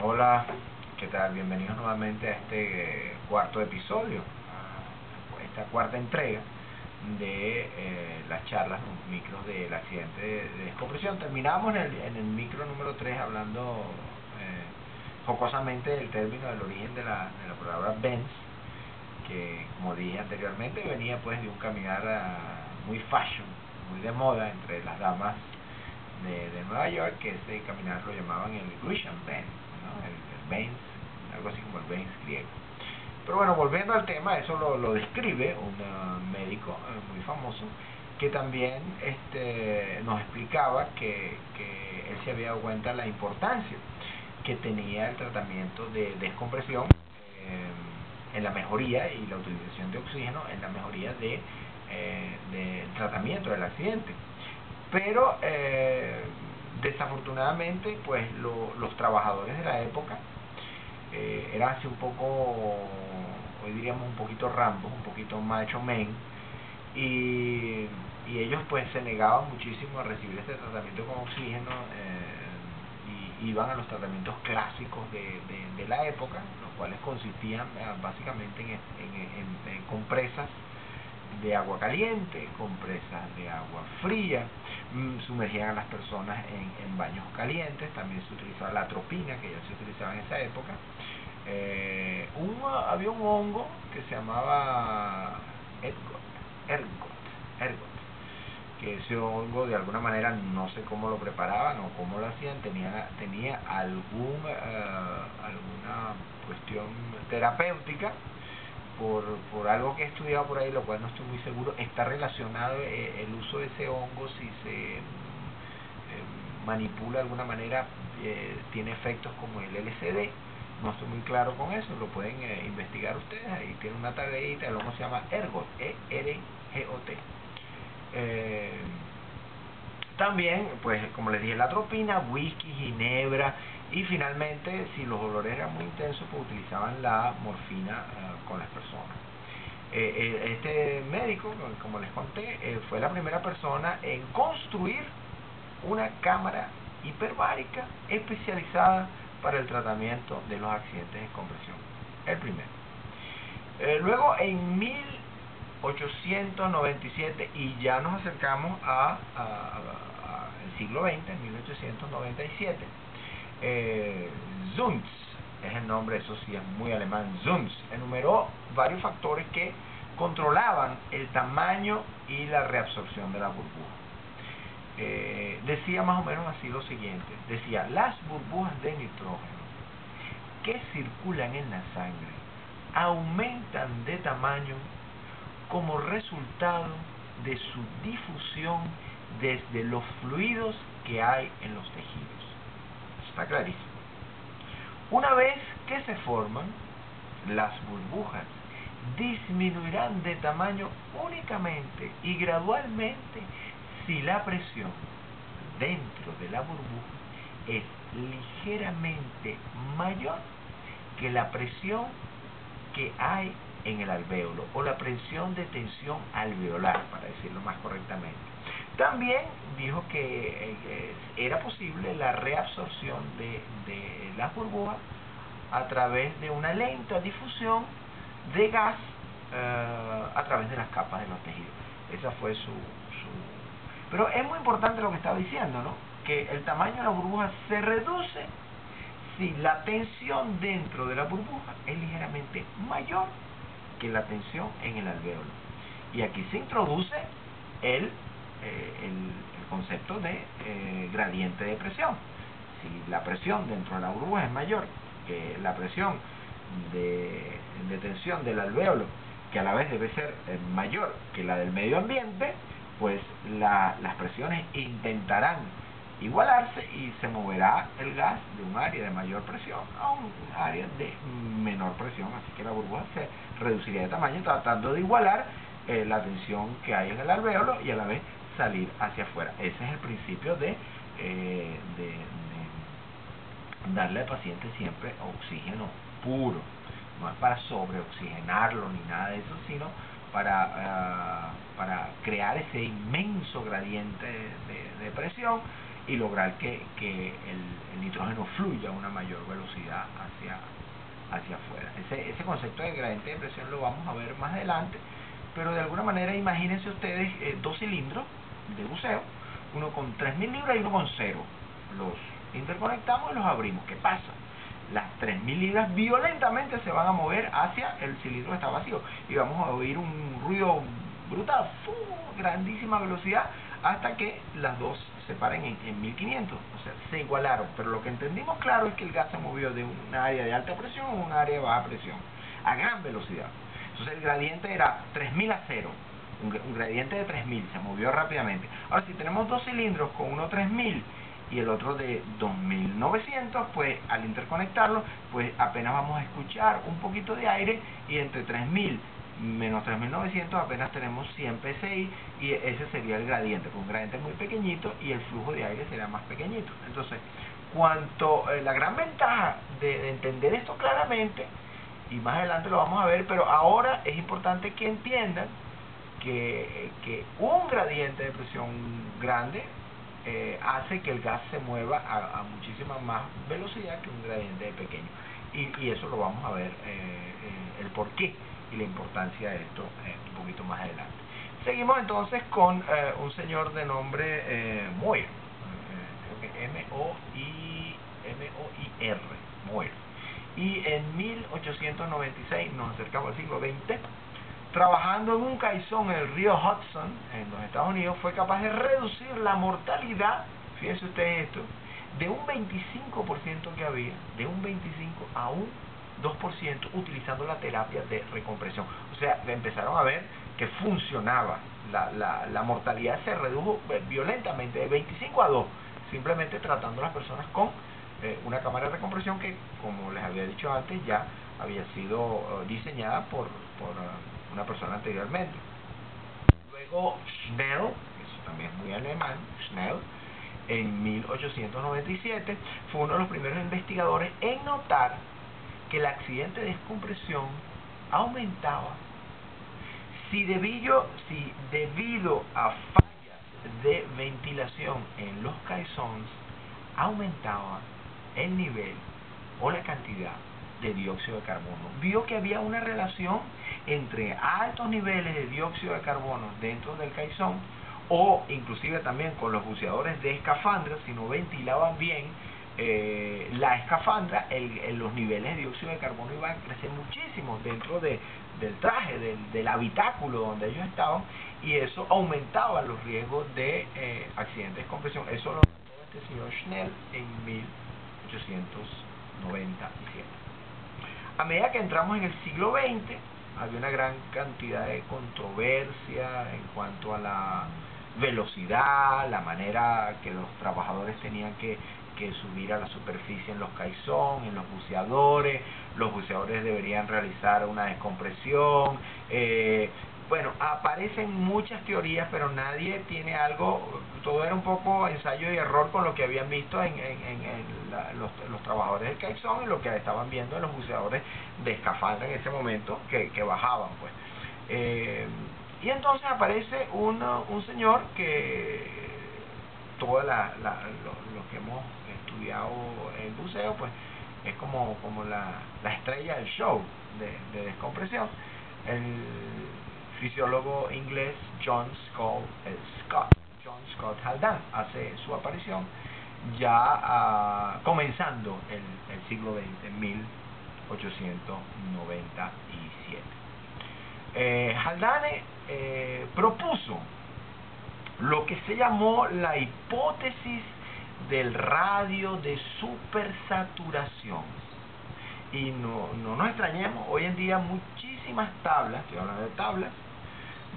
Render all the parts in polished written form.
Hola, ¿qué tal? Bienvenidos nuevamente a este cuarto episodio, a esta cuarta entrega de las charlas, los micros del accidente de descompresión. Terminamos en el micro número 3 hablando jocosamente del término, del origen de la palabra Benz, que como dije anteriormente venía pues de un caminar muy fashion, muy de moda entre las damas de Nueva York, que ese caminar lo llamaban el Grisham Benz, ¿no? el Benz, algo así como el Benz griego. Pero bueno, volviendo al tema, eso lo describe un médico muy famoso, que también nos explicaba que él se había dado cuenta de la importancia que tenía el tratamiento de descompresión en la mejoría y la utilización de oxígeno en la mejoría del tratamiento del accidente. Pero desafortunadamente pues los trabajadores de la época eran así un poco, hoy diríamos un poquito rambos, un poquito macho men, y ellos pues se negaban muchísimo a recibir este tratamiento con oxígeno, y iban a los tratamientos clásicos de la época, los cuales consistían básicamente en compresas de agua caliente, compresas de agua fría, sumergían a las personas en baños calientes. También se utilizaba la atropina, que ya se utilizaba en esa época. Había un hongo que se llamaba ergot, que ese hongo de alguna manera no sé cómo lo preparaban o cómo lo hacían, tenía alguna cuestión terapéutica por algo que he estudiado por ahí, lo cual no estoy muy seguro. Está relacionado el uso de ese hongo, si se manipula de alguna manera, tiene efectos como el LSD. No estoy muy claro con eso, lo pueden investigar ustedes. Ahí tiene una tareita, el hongo se llama ergot, ERGOT. También, pues como les dije, la atropina, whisky, ginebra, y finalmente, si los olores eran muy intensos, pues utilizaban la morfina con las personas. Este médico, como les conté, fue la primera persona en construir una cámara hiperbárica especializada para el tratamiento de los accidentes de compresión. El primero. Luego, en 1897, y ya nos acercamos al siglo XX, en 1897, Zunz, es el nombre, eso sí es muy alemán, Zunz, enumeró varios factores que controlaban el tamaño y la reabsorción de la burbuja. Decía más o menos así lo siguiente: decía, las burbujas de nitrógeno que circulan en la sangre aumentan de tamaño como resultado de su difusión desde los fluidos que hay en los tejidos. Está clarísimo. Una vez que se forman, las burbujas disminuirán de tamaño únicamente y gradualmente si la presión dentro de la burbuja es ligeramente mayor que la presión que hay en el alvéolo, o la presión de tensión alveolar, para decirlo más correctamente. También dijo que era posible la reabsorción de las burbujas a través de una lenta difusión de gas a través de las capas de los tejidos. Esa fue su... Pero es muy importante lo que estaba diciendo, ¿no? Que el tamaño de la burbuja se reduce si la tensión dentro de la burbuja es ligeramente mayor que la tensión en el alvéolo. Y aquí se introduce el concepto de gradiente de presión. Si la presión dentro de la burbuja es mayor que la presión de tensión del alvéolo, que a la vez debe ser mayor que la del medio ambiente, pues las presiones intentarán igualarse y se moverá el gas de un área de mayor presión a un área de menor presión, así que la burbuja se reduciría de tamaño tratando de igualar la tensión que hay en el alvéolo y a la vez salir hacia afuera. Ese es el principio de darle al paciente siempre oxígeno puro. No es para sobreoxigenarlo ni nada de eso, sino para crear ese inmenso gradiente de presión y lograr que el nitrógeno fluya a una mayor velocidad hacia afuera. Ese concepto de gradiente de presión lo vamos a ver más adelante, pero de alguna manera imagínense ustedes dos cilindros de buceo, uno con 3.000 libras y uno con 0. Los interconectamos y los abrimos. ¿Qué pasa? Las 3.000 libras violentamente se van a mover hacia el cilindro que está vacío y vamos a oír un ruido brutal, grandísima velocidad, hasta que las dos se paren en 1500, o sea, se igualaron. Pero lo que entendimos claro es que el gas se movió de un área de alta presión a un área de baja presión a gran velocidad. Entonces el gradiente era 3.000 a 0, un gradiente de 3.000, se movió rápidamente. Ahora, si tenemos dos cilindros con uno 3.000 y el otro de 2.900, pues al interconectarlo, pues apenas vamos a escuchar un poquito de aire, y entre 3.000 menos 3.900 apenas tenemos 100 psi, y ese sería el gradiente, con un gradiente muy pequeñito y el flujo de aire será más pequeñito. Entonces, la gran ventaja de entender esto claramente, y más adelante lo vamos a ver, pero ahora es importante que entiendan que un gradiente de presión grande hace que el gas se mueva a muchísima más velocidad que un gradiente pequeño, y eso lo vamos a ver, el porqué y la importancia de esto un poquito más adelante. Seguimos entonces con un señor de nombre Moir, creo que M-O-I-R, Moir, y en 1896, nos acercamos al siglo XX, trabajando en un caizón en el río Hudson, en los Estados Unidos, fue capaz de reducir la mortalidad, fíjense ustedes esto, de un 25% que había, de un 25 a un 2%, utilizando la terapia de recompresión. O sea, empezaron a ver que funcionaba, la mortalidad se redujo violentamente, de 25 a 2, simplemente tratando a las personas con una cámara de recompresión que, como les había dicho antes, ya había sido diseñada por una persona anteriormente. Luego Schnell, eso también es muy alemán, Schnell, en 1897 fue uno de los primeros investigadores en notar que el accidente de descompresión aumentaba si debido a fallas de ventilación en los caissons, aumentaba el nivel o la cantidad de dióxido de carbono. Vio que había una relación entre altos niveles de dióxido de carbono dentro del caissón, o inclusive también con los buceadores de escafandra, si no ventilaban bien la escafandra, los niveles de dióxido de carbono iban a crecer muchísimo dentro del traje, del habitáculo donde ellos estaban, y eso aumentaba los riesgos de accidentes de descompresión. Eso lo notó este señor Schnell en 1897. A medida que entramos en el siglo XX, había una gran cantidad de controversia en cuanto a la velocidad, la manera que los trabajadores tenían que subir a la superficie en los caissons, en los buceadores deberían realizar una descompresión. Bueno, aparecen muchas teorías, pero nadie tiene algo, todo era un poco ensayo y error con lo que habían visto en los trabajadores del caissón y lo que estaban viendo en los buceadores de escafandra en ese momento que bajaban, pues. Y entonces aparece un señor que todos los que hemos estudiado el buceo, pues es como la estrella del show de descompresión. El fisiólogo inglés John Scott Haldane hace su aparición ya comenzando el siglo XX, en 1897. Haldane propuso lo que se llamó la hipótesis del radio de supersaturación. Y no nos extrañemos, hoy en día muchísimas tablas, estoy hablando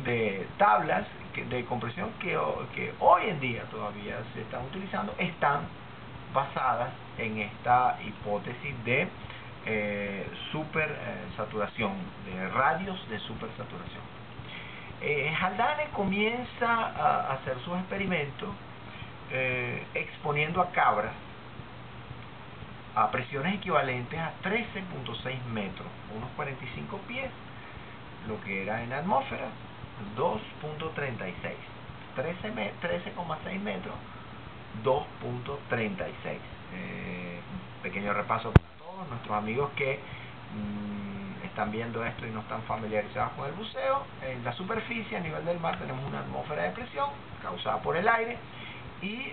de tablas de compresión que hoy en día todavía se están utilizando, están basadas en esta hipótesis de supersaturación, de radios de supersaturación. Haldane comienza a hacer sus experimentos exponiendo a cabras a presiones equivalentes a 13.6 metros, unos 45 pies, lo que era en atmósfera, 2.36, 13,6 metros, 2.36. Pequeño repaso para todos nuestros amigos que están viendo esto y no están familiarizados con el buceo. En la superficie, a nivel del mar, tenemos una atmósfera de presión causada por el aire, y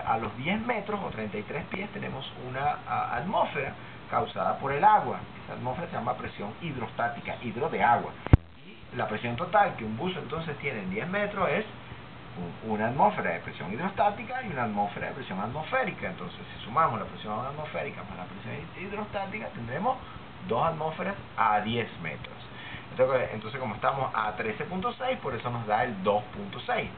a los 10 metros o 33 pies tenemos una atmósfera causada por el agua. Esa atmósfera se llama presión hidrostática, hidro de agua. Y la presión total que un buzo entonces tiene en 10 metros es una atmósfera de presión hidrostática y una atmósfera de presión atmosférica. Entonces, si sumamos la presión atmosférica más la presión hidrostática, tendremos 2 atmósferas a 10 metros. Entonces como estamos a 13.6, por eso nos da el 2.6.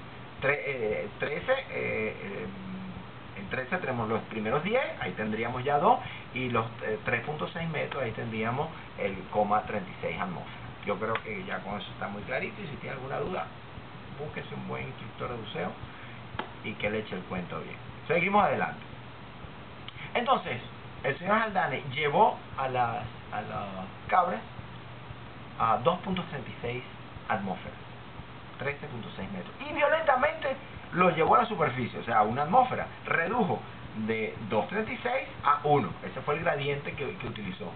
En 13 tenemos los primeros 10, ahí tendríamos ya 2, y los 3.6 metros, ahí tendríamos el 0,36 atmósferas. Yo creo que ya con eso está muy clarito, y si tiene alguna duda, búsquese un buen instructor de buceo y que le eche el cuento bien. Seguimos adelante. Entonces, el señor Haldane llevó a las cabras a 2.36 atmósferas, 13.6 metros, y violentamente los llevó a la superficie, o sea, a una atmósfera. Redujo de 2.36 a 1. Ese fue el gradiente que utilizó.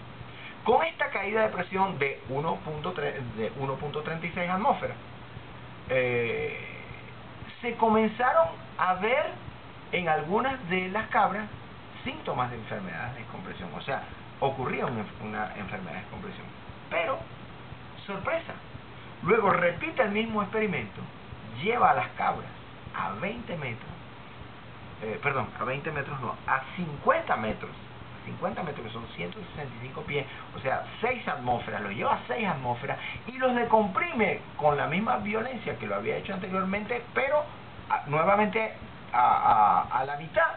Con esta caída de presión de 1.36 atmósferas, se comenzaron a ver en algunas de las cabras síntomas de enfermedades de descompresión. O sea, ocurría una enfermedad de descompresión. Pero, sorpresa, luego repite el mismo experimento, lleva a las cabras a 20 metros, a 20 metros no, a 50 metros, que son 165 pies, o sea, 6 atmósferas, los lleva a 6 atmósferas y los decomprime con la misma violencia que lo había hecho anteriormente, pero nuevamente a la mitad,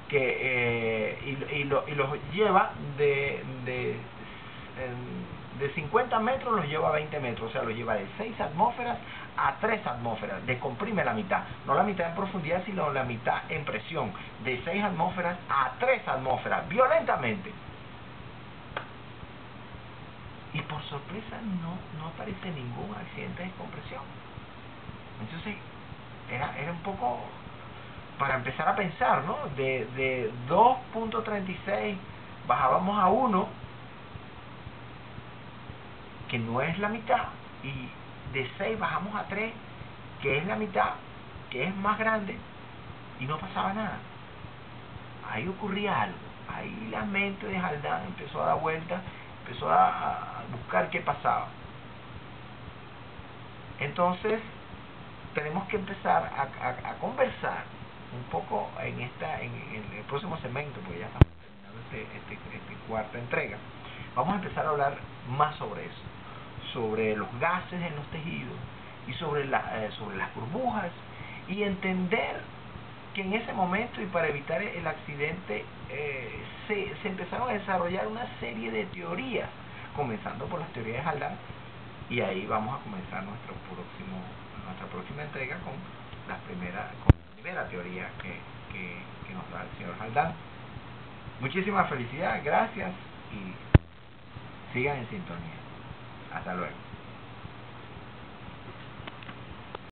y los lleva de 50 metros, los lleva a 20 metros, o sea, los lleva de 6 atmósferas a 3 atmósferas, descomprime la mitad, no la mitad en profundidad, sino la mitad en presión, de 6 atmósferas a 3 atmósferas, violentamente. Y por sorpresa no aparece ningún accidente de descompresión. Entonces, era un poco para empezar a pensar, ¿no? De 2.36 bajábamos a 1, que no es la mitad, y de 6 bajamos a 3, que es la mitad, que es más grande, y no pasaba nada. Ahí ocurría algo. Ahí la mente de Haldane empezó a dar vueltas, empezó a buscar qué pasaba. Entonces, tenemos que empezar a conversar un poco en el próximo segmento, porque ya estamos terminando esta cuarta entrega. Vamos a empezar a hablar más sobre eso, sobre los gases en los tejidos y sobre las burbujas, y entender que en ese momento, y para evitar el accidente, se empezaron a desarrollar una serie de teorías, comenzando por las teorías de Haldane, y ahí vamos a comenzar nuestra próxima entrega con la primera teoría que nos da el señor Haldane. Muchísimas felicidades, gracias, y sigan en sintonía. Hasta luego.